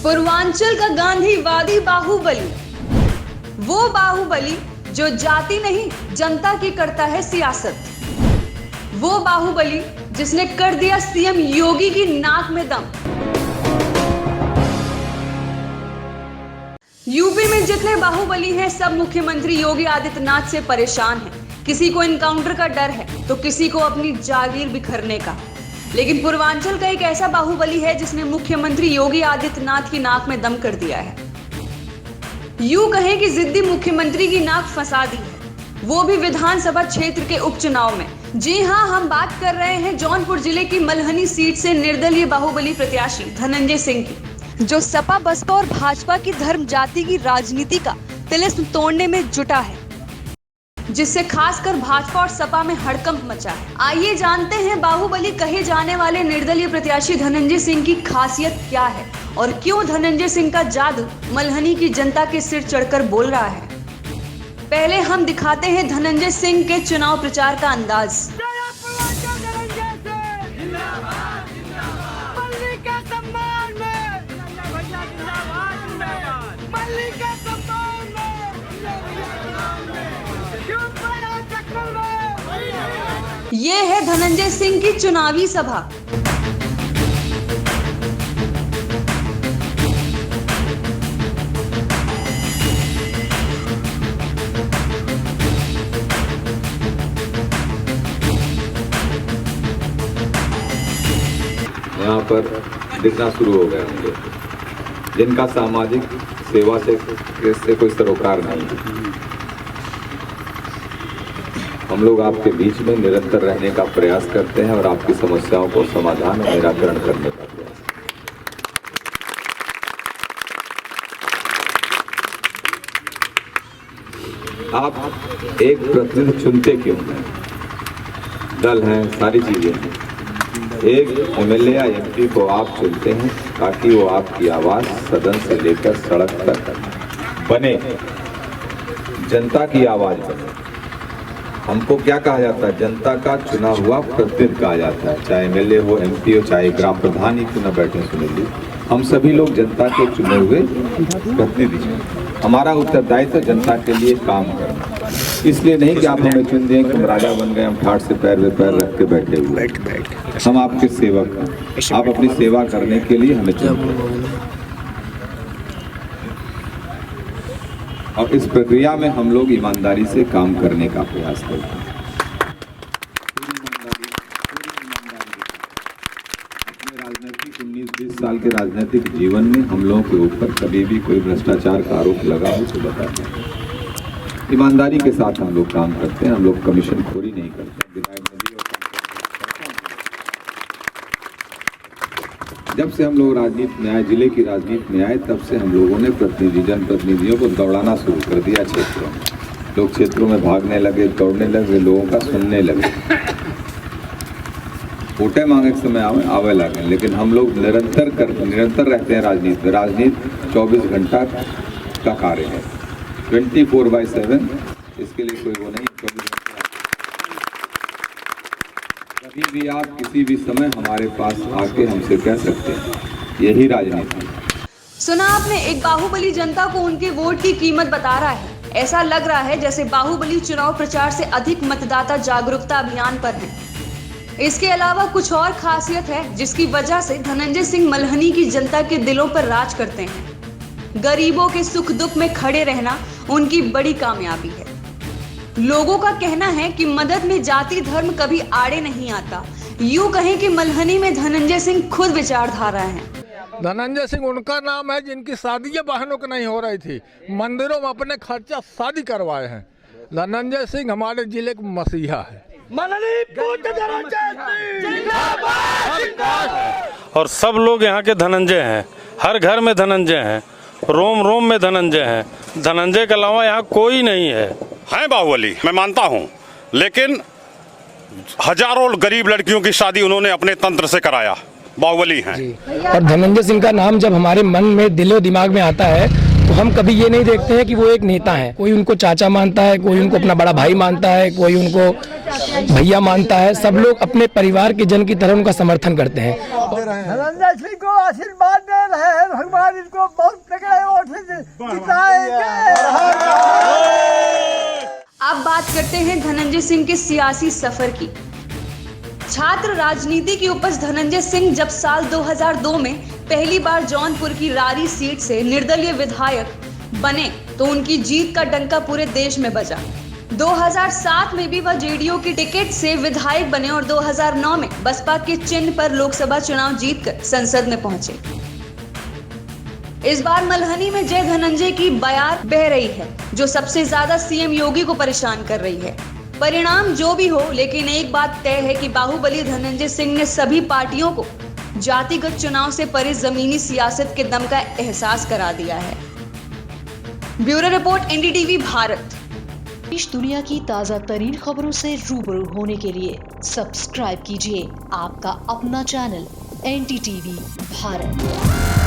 पूर्वांचल का गांधीवादी बाहुबली, वो बाहुबली जो जाति नहीं जनता की करता है सियासत, वो बाहुबली जिसने कर दिया सीएम योगी की नाक में दम। यूपी में जितने बाहुबली हैं सब मुख्यमंत्री योगी आदित्यनाथ से परेशान हैं। किसी को एनकाउंटर का डर है तो किसी को अपनी जागीर बिखरने का। लेकिन पूर्वांचल का एक ऐसा बाहुबली है जिसने मुख्यमंत्री योगी आदित्यनाथ की नाक में दम कर दिया है। यूं कहें कि जिद्दी मुख्यमंत्री की नाक फंसा दी है, वो भी विधानसभा क्षेत्र के उपचुनाव में। जी हां, हम बात कर रहे हैं जौनपुर जिले की मल्हनी सीट से निर्दलीय बाहुबली प्रत्याशी धनंजय सिंह की, जो सपा बसपा और भाजपा की धर्म जाति की राजनीति का तिलिस्म तोड़ने में जुटा है, जिससे खासकर भाजपा और सपा में हड़कंप मचा है। आइए जानते हैं बाहुबली कहे जाने वाले निर्दलीय प्रत्याशी धनंजय सिंह की खासियत क्या है और क्यों धनंजय सिंह का जादू मल्हनी की जनता के सिर चढ़कर बोल रहा है। पहले हम दिखाते हैं धनंजय सिंह के चुनाव प्रचार का अंदाज। ये है धनंजय सिंह की चुनावी सभा। यहाँ पर दिखना शुरू हो गया मुझे, जिनका सामाजिक सेवा से कोई सरोकार नहीं है। हम लोग आपके बीच में निरंतर रहने का प्रयास करते हैं और आपकी समस्याओं को समाधान और निराकरण करने का प्रयास। आप एक प्रतिनिधि चुनते क्यों हैं? दल हैं, सारी चीजें हैं। एक एमएलए या एमपी को आप चुनते हैं ताकि वो आपकी आवाज सदन से लेकर सड़क तक बने, जनता की आवाज बने। हमको क्या कहा जाता है? जनता का चुना हुआ प्रतिनिधि कहा जाता है, चाहे एमएलए हो, एमपी हो, चाहे ग्राम प्रधान ही क्यों न बैठे सुनिए। हम सभी लोग जनता के चुने हुए प्रतिनिधि हैं। हमारा उत्तरदायित्व जनता के लिए काम करना, इसलिए नहीं कि आप हमें चुन दें कि हम राजा बन गए, हम ठाठ से पैर में पैर रख के बैठे हुए। हम आपके सेवक हैं, आप अपनी सेवा करने के लिए हमें चुनते। और इस प्रक्रिया में हम लोग ईमानदारी से काम करने का प्रयास करते हैं। अपने राजनीतिक 19-20 साल के राजनीतिक जीवन में हम लोगों के ऊपर कभी भी कोई भ्रष्टाचार का आरोप लगा हो तो बताते हैं। ईमानदारी के साथ हम लोग काम करते हैं, हम लोग कमीशन खोरी नहीं करते। जब से हम लोग राजनीति में आए, जिले की राजनीति में आए, तब से हम लोगों ने जनप्रतिनिधियों को दौड़ाना शुरू कर दिया क्षेत्रों में। लोग क्षेत्रों में भागने लगे, दौड़ने लगे, लोगों का सुनने लगे। वोटें मांगे के समय आवे लगे, लेकिन हम लोग निरंतर रहते हैं राजनीति में। राजनीति 24 घंटा का कार्य है, 24/7। इसके लिए कोई वो नहीं, 24 कभी भी आप किसी भी समय हमारे पास आके हमसे कह सकते हैं। यही राजनीति। सुना आपने, एक बाहुबली जनता को उनके वोट की कीमत बता रहा है। ऐसा लग रहा है जैसे बाहुबली चुनाव प्रचार से अधिक मतदाता जागरूकता अभियान पर है। इसके अलावा कुछ और खासियत है जिसकी वजह से धनंजय सिंह मल्हनी की जनता के दिलों पर राज करते हैं। गरीबों के सुख दुख में खड़े रहना उनकी बड़ी कामयाबी है। लोगों का कहना है कि मदद में जाति धर्म कभी आड़े नहीं आता। यूं कहें कि मल्हनी में धनंजय सिंह खुद विचारधारा है। धनंजय सिंह उनका नाम है जिनकी शादी बहनों की नहीं हो रही थी, मंदिरों में अपने खर्चा शादी करवाए हैं। धनंजय सिंह हमारे जिले के मसीहा है। और सब लोग यहाँ के धनंजय हैं, हर घर में धनंजय हैं, रोम रोम में धनंजय हैं। धनंजय के अलावा यहाँ कोई नहीं है बाहुबली मैं मानता हूँ, लेकिन हजारों गरीब लड़कियों की शादी उन्होंने अपने तंत्र से कराया। बाहुबली हैं। और धनंजय सिंह का नाम जब हमारे मन में दिलो दिमाग में आता है तो हम कभी ये नहीं देखते हैं कि वो एक नेता है। कोई उनको चाचा मानता है, कोई उनको अपना बड़ा भाई मानता है, कोई उनको भैया मानता है। सब लोग अपने परिवार के जन की तरह उनका समर्थन करते हैं। धनंजय सिंह को आशीर्वाद दे रहे हैं भगवान बार इनको बहुत तगड़े वोट से जिताएंगे। अब बात करते हैं धनंजय सिंह के सियासी सफर की। छात्र राजनीति की उपज धनंजय सिंह जब साल 2002 में पहली बार जौनपुर की रारी सीट से निर्दलीय विधायक बने तो उनकी जीत का डंका पूरे देश में बजा। 2007 में भी वह जेडीयू की टिकट से विधायक बने और 2009 में बसपा के चिन्ह पर लोकसभा चुनाव जीतकर संसद में पहुंचे। इस बार मल्हनी में जय धनंजय की बयार बह रही है, जो सबसे ज्यादा सीएम योगी को परेशान कर रही है। परिणाम जो भी हो, लेकिन एक बात तय है कि बाहुबली धनंजय सिंह ने सभी पार्टियों को जातिगत चुनाव से परे जमीनी सियासत के दम का एहसास करा दिया है। Bureau report NDTV Bharat. देश दुनिया की ताजा तरीन खबरों से रूबरू होने के लिए सब्सक्राइब कीजिए आपका अपना चैनल एनडीटीवी भारत।